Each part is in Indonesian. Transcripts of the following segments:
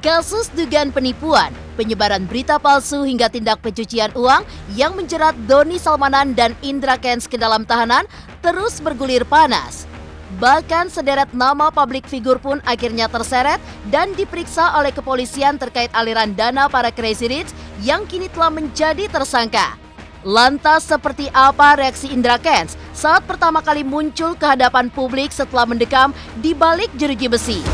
Kasus dugaan penipuan, penyebaran berita palsu hingga tindak pencucian uang yang menjerat Doni Salmanan dan Indra Kents ke dalam tahanan terus bergulir panas. Bahkan sederet nama publik figur pun akhirnya terseret dan diperiksa oleh kepolisian terkait aliran dana para Crazy Rich yang kini telah menjadi tersangka. Lantas seperti apa reaksi Indra Kents saat pertama kali muncul ke hadapan publik setelah mendekam di balik jeruji besi?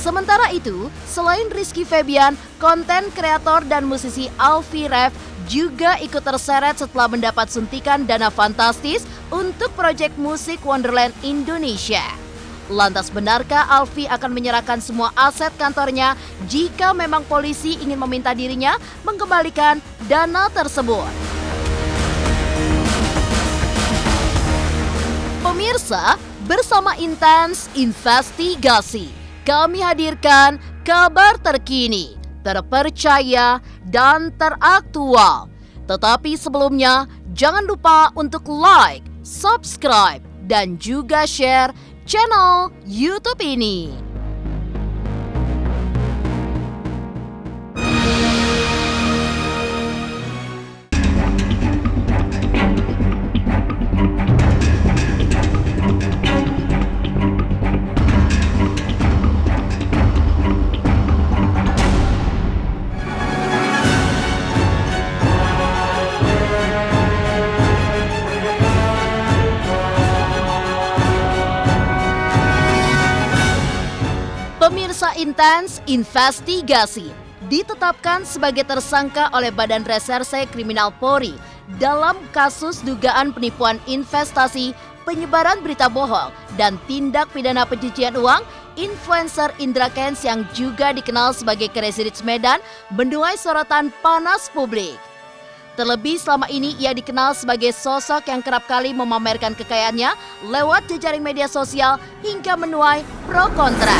Sementara itu, selain Rizky Febian, konten kreator dan musisi Alfie Rev juga ikut terseret setelah mendapat suntikan dana fantastis untuk proyek musik Wonderland Indonesia. Lantas benarkah Alfie akan menyerahkan semua aset kantornya jika memang polisi ingin meminta dirinya mengembalikan dana tersebut? Pemirsa, bersama Intens Investigasi, kami hadirkan kabar terkini, terpercaya, dan teraktual. Tetapi sebelumnya, jangan lupa untuk like, subscribe, dan juga share channel YouTube ini. Pemirsa Intens Investigasi ditetapkan sebagai tersangka oleh Badan Reserse Kriminal Polri dalam kasus dugaan penipuan investasi, penyebaran berita bohong, dan tindak pidana pencucian uang. Influencer Indra Kents yang juga dikenal sebagai Crazy Rich Medan menuai sorotan panas publik. Terlebih selama ini ia dikenal sebagai sosok yang kerap kali memamerkan kekayaannya lewat jejaring media sosial hingga menuai pro kontra.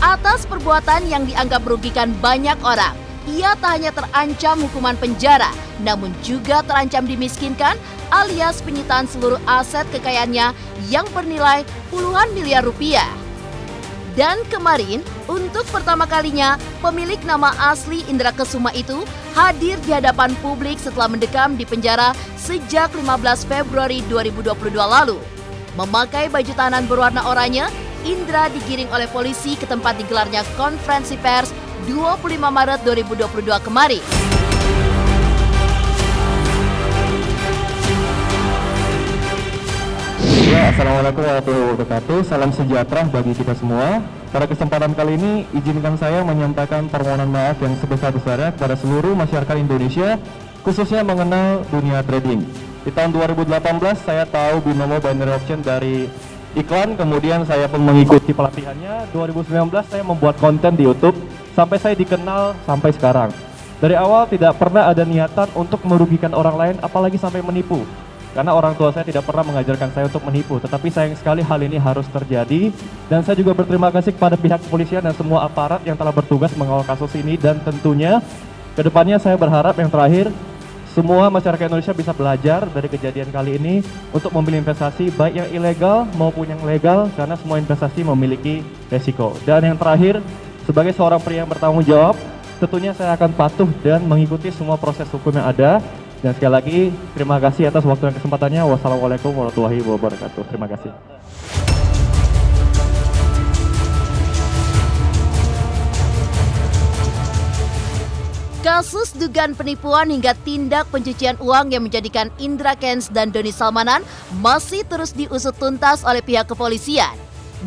Atas perbuatan yang dianggap merugikan banyak orang, ia tak hanya terancam hukuman penjara, namun juga terancam dimiskinkan alias penyitaan seluruh aset kekayaannya yang bernilai puluhan miliar rupiah. Dan kemarin, untuk pertama kalinya, pemilik nama asli Indra Kesuma itu hadir di hadapan publik setelah mendekam di penjara sejak 15 Februari 2022 lalu. Memakai baju tahanan berwarna oranye, Indra digiring oleh polisi ke tempat digelarnya konferensi pers 25 Maret 2022 kemarin. Ya, Assalamualaikum warahmatullahi wabarakatuh. Salam sejahtera bagi kita semua. Pada kesempatan kali ini, izinkan saya menyampaikan permohonan maaf yang sebesar-besarnya kepada seluruh masyarakat Indonesia, khususnya mengenal dunia trading. Di tahun 2018, saya tahu binomo binary option dari iklan, kemudian saya pun mengikuti pelatihannya. 2019 saya membuat konten di YouTube sampai saya dikenal sampai sekarang. Dari awal tidak pernah ada niatan untuk merugikan orang lain, apalagi sampai menipu. Karena orang tua saya tidak pernah mengajarkan saya untuk menipu, tetapi sayang sekali hal ini harus terjadi. Dan saya juga berterima kasih kepada pihak kepolisian dan semua aparat yang telah bertugas mengawal kasus ini. Dan tentunya kedepannya saya berharap yang terakhir, semua masyarakat Indonesia bisa belajar dari kejadian kali ini untuk memilih investasi baik yang ilegal maupun yang legal, karena semua investasi memiliki resiko. Dan yang terakhir, sebagai seorang pria yang bertanggung jawab, tentunya saya akan patuh dan mengikuti semua proses hukum yang ada. Dan sekali lagi, terima kasih atas waktu dan kesempatannya. Wassalamualaikum warahmatullahi wabarakatuh. Terima kasih. Kasus dugaan penipuan hingga tindak pencucian uang yang menjadikan Indra Kents dan Doni Salmanan masih terus diusut tuntas oleh pihak kepolisian.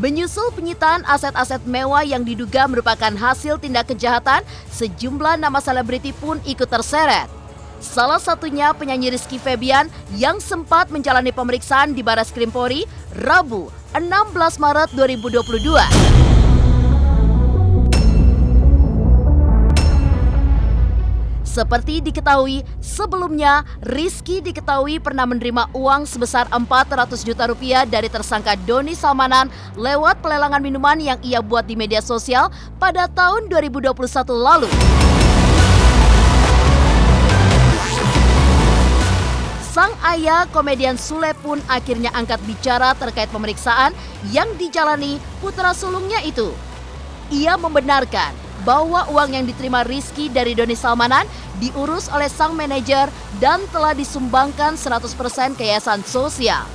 Menyusul penyitaan aset-aset mewah yang diduga merupakan hasil tindak kejahatan, sejumlah nama selebriti pun ikut terseret. Salah satunya penyanyi Rizky Febian yang sempat menjalani pemeriksaan di Barreskrim Polri Rabu 16 Maret 2022. Seperti diketahui, sebelumnya Rizky diketahui pernah menerima uang sebesar 400 juta rupiah dari tersangka Doni Salmanan lewat pelelangan minuman yang ia buat di media sosial pada tahun 2021 lalu. Sang ayah komedian Sule pun akhirnya angkat bicara terkait pemeriksaan yang dijalani putra sulungnya itu. Ia membenarkan bahwa uang yang diterima Rizky dari Doni Salmanan diurus oleh sang manajer dan telah disumbangkan 100% ke yayasan sosial.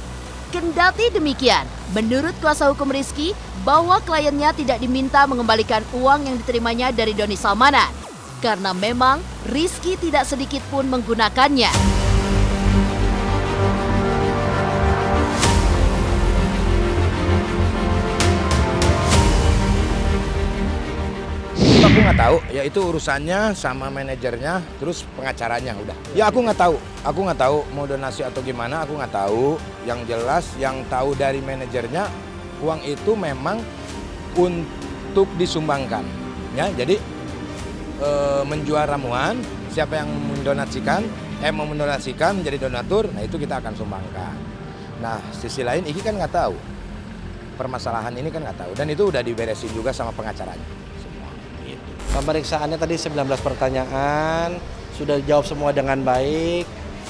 Kendati demikian, menurut kuasa hukum Rizky, bahwa kliennya tidak diminta mengembalikan uang yang diterimanya dari Doni Salmanan, karena memang Rizky tidak sedikit pun menggunakannya. Aku nggak tahu, ya itu urusannya sama manajernya, terus pengacaranya udah. Ya aku nggak tahu mau donasi atau gimana, aku nggak tahu. Yang jelas, yang tahu dari manajernya, uang itu memang untuk disumbangkan. Ya, jadi menjual ramuan, siapa yang mau mendonasikan menjadi donatur, nah itu kita akan sumbangkan. Nah, sisi lain Iki kan nggak tahu, permasalahan ini kan nggak tahu, dan itu udah diberesin juga sama pengacaranya. Pemeriksaannya tadi 19 pertanyaan, sudah dijawab semua dengan baik,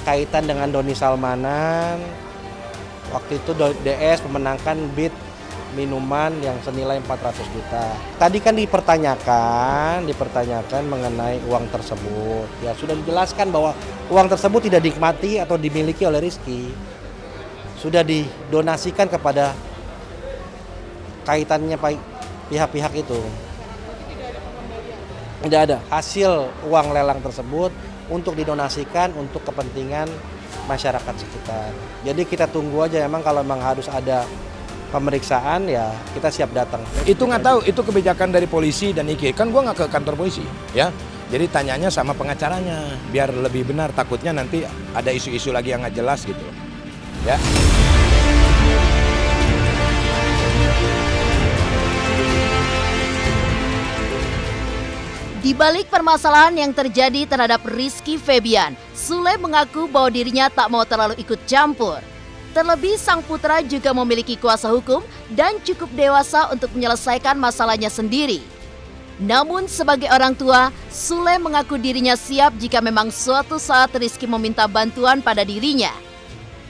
kaitan dengan Doni Salmanan. Waktu itu DS memenangkan bid minuman yang senilai 400 juta. Tadi kan dipertanyakan mengenai uang tersebut. Ya sudah dijelaskan bahwa uang tersebut tidak dinikmati atau dimiliki oleh Rizky. Sudah didonasikan kepada kaitannya pihak-pihak itu. Tidak ada hasil uang lelang tersebut untuk didonasikan untuk kepentingan masyarakat sekitar. Jadi kita tunggu aja, emang kalau memang harus ada pemeriksaan ya kita siap datang. Itu nggak tahu, itu kebijakan dari polisi dan Iki. Kan gua nggak ke kantor polisi, ya. Jadi tanyanya sama pengacaranya, biar lebih benar. Takutnya nanti ada isu-isu lagi yang nggak jelas gitu, ya. Di balik permasalahan yang terjadi terhadap Rizky Febian, Sule mengaku bahwa dirinya tak mau terlalu ikut campur. Terlebih sang putra juga memiliki kuasa hukum dan cukup dewasa untuk menyelesaikan masalahnya sendiri. Namun sebagai orang tua, Sule mengaku dirinya siap jika memang suatu saat Rizky meminta bantuan pada dirinya.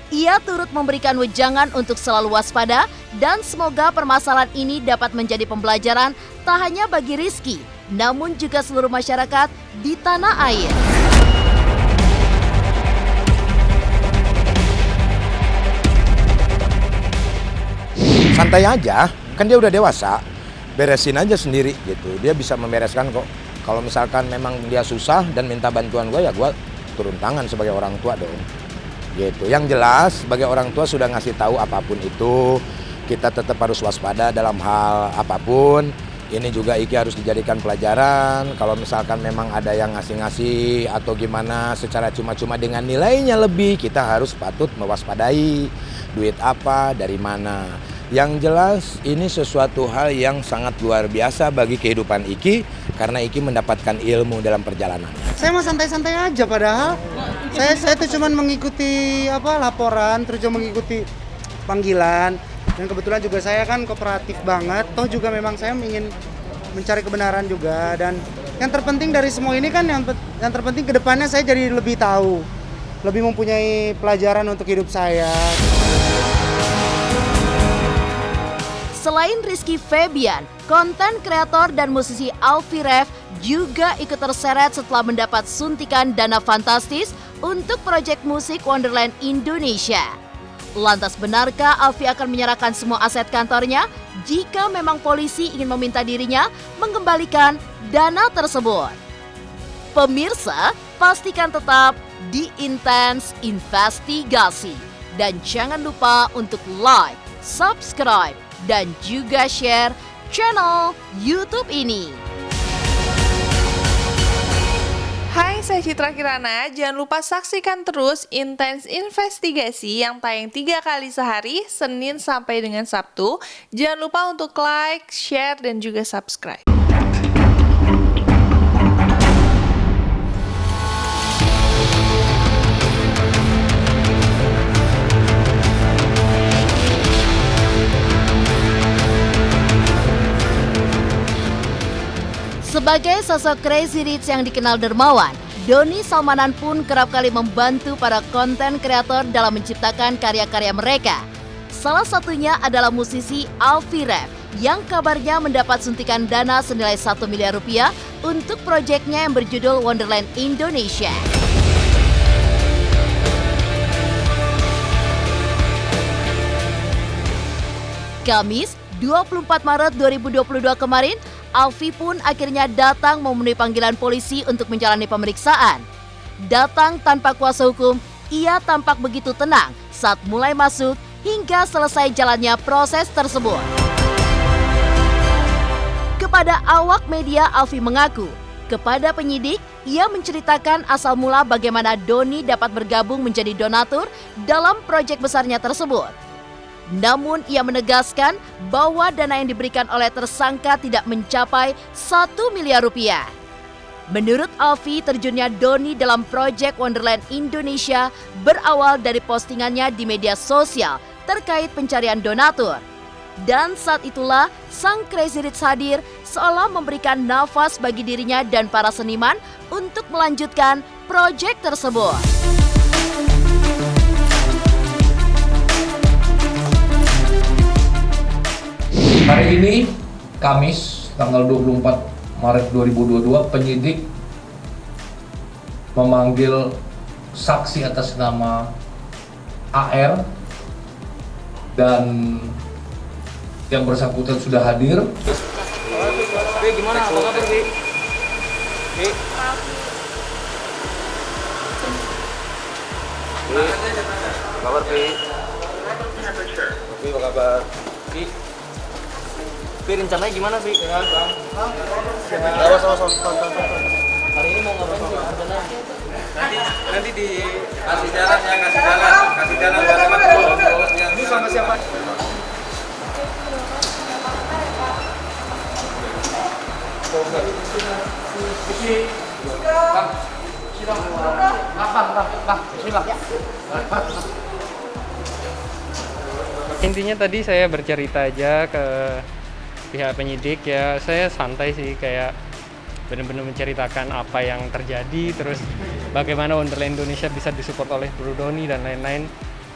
Ia turut memberikan wejangan untuk selalu waspada dan semoga permasalahan ini dapat menjadi pembelajaran tak hanya bagi Rizky, namun juga seluruh masyarakat di tanah air. Santai aja, kan dia udah dewasa, beresin aja sendiri gitu. Dia bisa membereskan kok. Kalau misalkan memang dia susah dan minta bantuan gue, ya gue turun tangan sebagai orang tua dong. Gitu. Yang jelas sebagai orang tua sudah ngasih tahu apapun itu, kita tetap harus waspada dalam hal apapun. Ini juga Iki harus dijadikan pelajaran. Kalau misalkan memang ada yang ngasih-ngasih atau gimana secara cuma-cuma dengan nilainya lebih, kita harus patut mewaspadai duit apa, dari mana. Yang jelas ini sesuatu hal yang sangat luar biasa bagi kehidupan Iki, karena Iki mendapatkan ilmu dalam perjalanan. Saya mau santai-santai aja, padahal saya tuh cuman mengikuti laporan, terus juga mengikuti panggilan. Dan kebetulan juga saya kan kooperatif banget, toh juga memang saya ingin mencari kebenaran juga. Dan yang terpenting dari semua ini kan yang terpenting kedepannya saya jadi lebih tahu, lebih mempunyai pelajaran untuk hidup saya. Selain Rizky Febian, konten kreator dan musisi Alfie Rev juga ikut terseret setelah mendapat suntikan dana fantastis untuk proyek musik Wonderland Indonesia. Lantas benarkah Alfie akan menyerahkan semua aset kantornya jika memang polisi ingin meminta dirinya mengembalikan dana tersebut? Pemirsa, pastikan tetap di Intens Investigasi. Dan jangan lupa untuk like, subscribe, dan juga share channel YouTube ini. Hai, saya Citra Kirana. Jangan lupa saksikan terus Intens Investigasi yang tayang 3 kali sehari, Senin sampai dengan Sabtu. Jangan lupa untuk like, share, dan juga subscribe. Sebagai sosok Crazy Rich yang dikenal dermawan, Doni Salmanan pun kerap kali membantu para konten kreator dalam menciptakan karya-karya mereka. Salah satunya adalah musisi Alfie Rev yang kabarnya mendapat suntikan dana senilai 1 miliar rupiah untuk proyeknya yang berjudul Wonderland Indonesia. Kamis, 24 Maret 2022 kemarin, Alfie pun akhirnya datang memenuhi panggilan polisi untuk menjalani pemeriksaan. Datang tanpa kuasa hukum, ia tampak begitu tenang saat mulai masuk hingga selesai jalannya proses tersebut. Kepada awak media, Alfie mengaku, kepada penyidik, ia menceritakan asal mula bagaimana Doni dapat bergabung menjadi donatur dalam proyek besarnya tersebut. Namun ia menegaskan bahwa dana yang diberikan oleh tersangka tidak mencapai 1 miliar rupiah. Menurut Alfie, terjunnya Doni dalam proyek Wonderland Indonesia berawal dari postingannya di media sosial terkait pencarian donatur. Dan saat itulah sang Crazy Rich hadir seolah memberikan nafas bagi dirinya dan para seniman untuk melanjutkan proyek tersebut. Hari ini, Kamis, tanggal 24 Maret 2022, penyidik memanggil saksi atas nama AR dan yang bersangkutan sudah hadir. Gimana? Apa kabar, Bi? Kabar, Bi? Bi, apa kabar? Bi, rencananya gimana, Bi? Sehat, Bang. Awas. Hari ini mau ngapain sih rencananya? Nanti dikasih jalan ya, kasih jalan bareng. Ini sama siapa? Intinya tadi saya bercerita aja ke pihak penyidik, ya saya santai sih, kayak benar-benar menceritakan apa yang terjadi, terus bagaimana Wonderland Indonesia bisa disupport oleh Bro Doni dan lain-lain.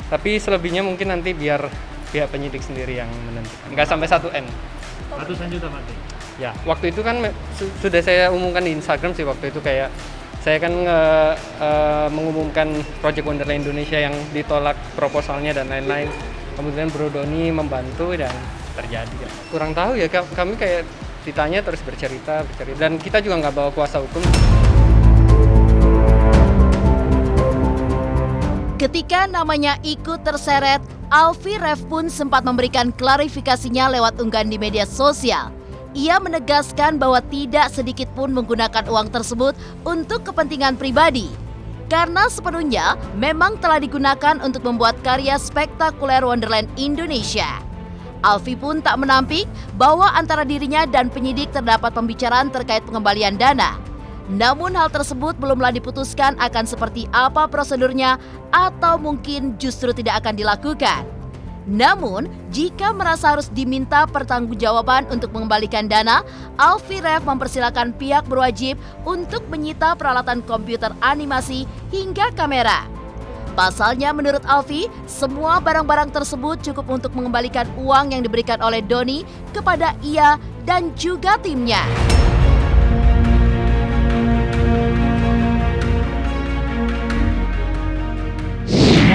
Tapi selebihnya mungkin nanti biar pihak penyidik sendiri yang menentukan. Nggak sampai 1 M. Ratusan juta mati. Ya, waktu itu kan sudah saya umumkan di Instagram sih, waktu itu kayak saya kan mengumumkan Project Wonderland Indonesia yang ditolak proposalnya dan lain-lain. Kemudian Bro Doni membantu dan terjadi. Ya. Kurang tahu ya, kami kayak ditanya terus bercerita dan kita juga nggak bawa kuasa hukum. Ketika namanya ikut terseret, Alfie Rev pun sempat memberikan klarifikasinya lewat unggahan di media sosial. Ia menegaskan bahwa tidak sedikit pun menggunakan uang tersebut untuk kepentingan pribadi, karena sepenuhnya memang telah digunakan untuk membuat karya spektakuler Wonderland Indonesia. Alfie pun tak menampik bahwa antara dirinya dan penyidik terdapat pembicaraan terkait pengembalian dana. Namun hal tersebut belumlah diputuskan akan seperti apa prosedurnya atau mungkin justru tidak akan dilakukan. Namun, jika merasa harus diminta pertanggungjawaban untuk mengembalikan dana, Alfie Rev mempersilakan pihak berwajib untuk menyita peralatan komputer animasi hingga kamera. Pasalnya menurut Alfie, semua barang-barang tersebut cukup untuk mengembalikan uang yang diberikan oleh Doni kepada ia dan juga timnya.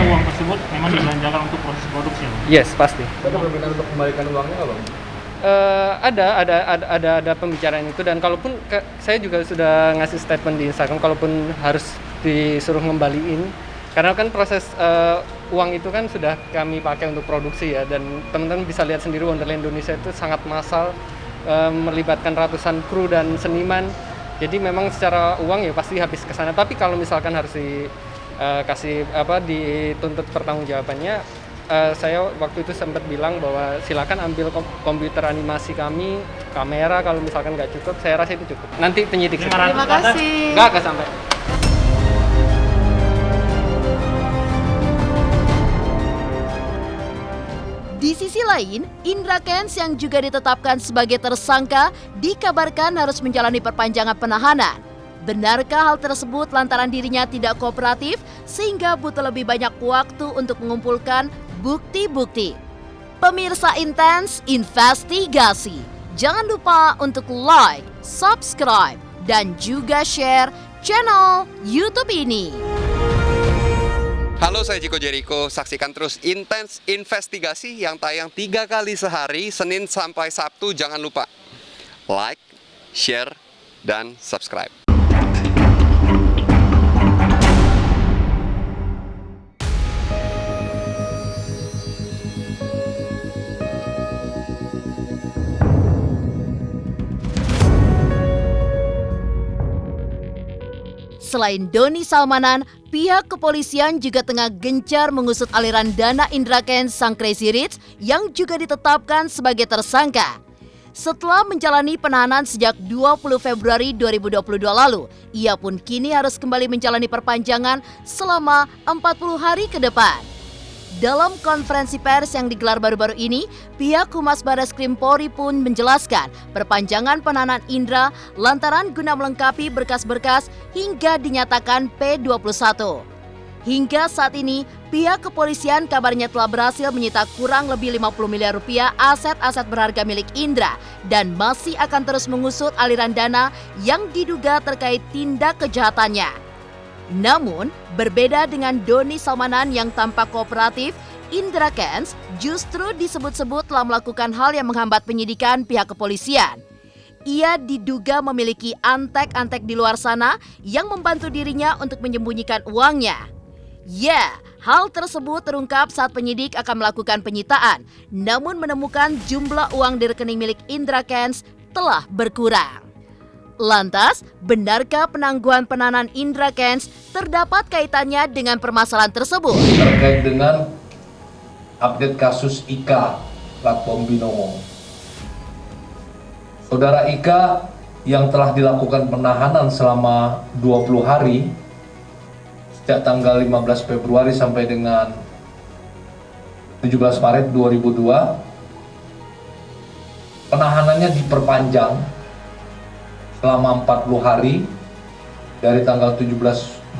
Uang tersebut memang dibelanjakan untuk proses produksi. Yes, pasti. Ada permintaan untuk kembalikan uangnya nggak, Bang? Ada pembicaraan itu, dan kalaupun saya juga sudah ngasih statement di Instagram, kalaupun harus disuruh ngembaliin, karena kan proses uang itu kan sudah kami pakai untuk produksi ya, dan teman-teman bisa lihat sendiri Wonderland Indonesia itu sangat massal, melibatkan ratusan kru dan seniman, jadi memang secara uang ya pasti habis ke sana. Tapi kalau misalkan harus dituntut pertanggungjawabannya, saya waktu itu sempat bilang bahwa silakan ambil komputer animasi kami, kamera, kalau misalkan nggak cukup, saya rasa itu cukup. Nanti penyidik. Terima kasih. Nggak sampai. Di sisi lain, Indra Kents yang juga ditetapkan sebagai tersangka dikabarkan harus menjalani perpanjangan penahanan. Benarkah hal tersebut lantaran dirinya tidak kooperatif sehingga butuh lebih banyak waktu untuk mengumpulkan bukti-bukti? Pemirsa Intens Investigasi, jangan lupa untuk like, subscribe, dan juga share channel YouTube ini. Halo, saya Chico Jericho. Saksikan terus Intens Investigasi yang tayang 3 kali sehari, Senin sampai Sabtu. Jangan lupa like, share, dan subscribe. Selain Doni Salmanan, pihak kepolisian juga tengah gencar mengusut aliran dana Indra Kents sang Crazy Rich yang juga ditetapkan sebagai tersangka. Setelah menjalani penahanan sejak 20 Februari 2022 lalu, ia pun kini harus kembali menjalani perpanjangan selama 40 hari ke depan. Dalam konferensi pers yang digelar baru-baru ini, pihak Humas Barreskrim Polri pun menjelaskan perpanjangan penahanan Indra lantaran guna melengkapi berkas-berkas hingga dinyatakan P21. Hingga saat ini, pihak kepolisian kabarnya telah berhasil menyita kurang lebih 50 miliar rupiah aset-aset berharga milik Indra dan masih akan terus mengusut aliran dana yang diduga terkait tindak kejahatannya. Namun, berbeda dengan Doni Salmanan yang tampak kooperatif, Indra Kents justru disebut-sebut telah melakukan hal yang menghambat penyidikan pihak kepolisian. Ia diduga memiliki antek-antek di luar sana yang membantu dirinya untuk menyembunyikan uangnya. Ya, hal tersebut terungkap saat penyidik akan melakukan penyitaan, namun menemukan jumlah uang di rekening milik Indra Kents telah berkurang. Lantas, benarkah penangguhan penahanan Indra Kents terdapat kaitannya dengan permasalahan tersebut? Terkait dengan update kasus Ika Platform Binomo. Saudara Ika yang telah dilakukan penahanan selama 20 hari sejak tanggal 15 Februari sampai dengan 17 Maret 2002, penahanannya diperpanjang selama 40 hari dari tanggal 17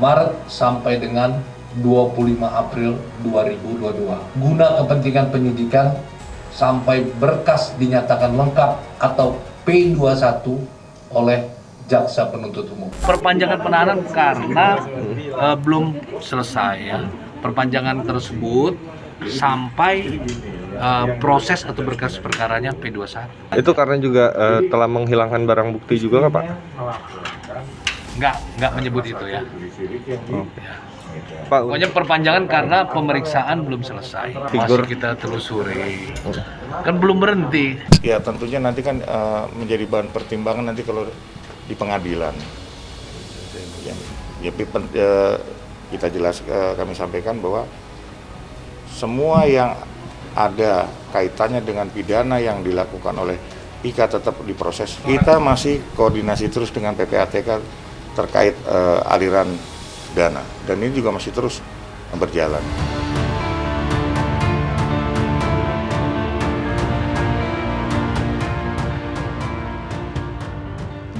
Maret sampai dengan 25 April 2022 guna kepentingan penyidikan sampai berkas dinyatakan lengkap atau P21 oleh jaksa penuntut umum. Perpanjangan penahanan karena belum selesai ya. Perpanjangan tersebut sampai proses atau berkas perkaranya P21. Itu karena juga telah menghilangkan barang bukti juga nggak Pak? Nggak menyebut itu ya. Ya. Pak, pokoknya perpanjangan karena pemeriksaan belum selesai. Masih kita telusuri. Kan belum berhenti. Ya tentunya nanti kan menjadi bahan pertimbangan nanti kalau di pengadilan. Ya, kita jelas kami sampaikan bahwa semua yang ada kaitannya dengan pidana yang dilakukan oleh Ika tetap diproses. Kita masih koordinasi terus dengan PPATK terkait aliran dana dan ini juga masih terus berjalan.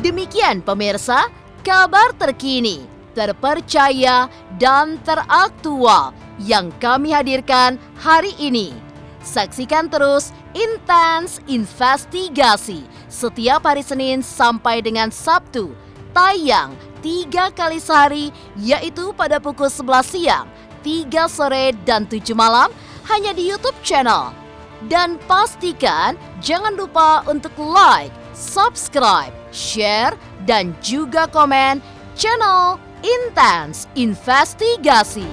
Demikian pemirsa, kabar terkini, terpercaya, dan teraktual yang kami hadirkan hari ini. Saksikan terus Intens Investigasi setiap hari Senin sampai dengan Sabtu, tayang 3 kali sehari, yaitu pada pukul 11 siang, 3 sore, dan 7 malam, hanya di YouTube channel. Dan pastikan jangan lupa untuk like, subscribe, share, dan juga komen channel Intens Investigasi.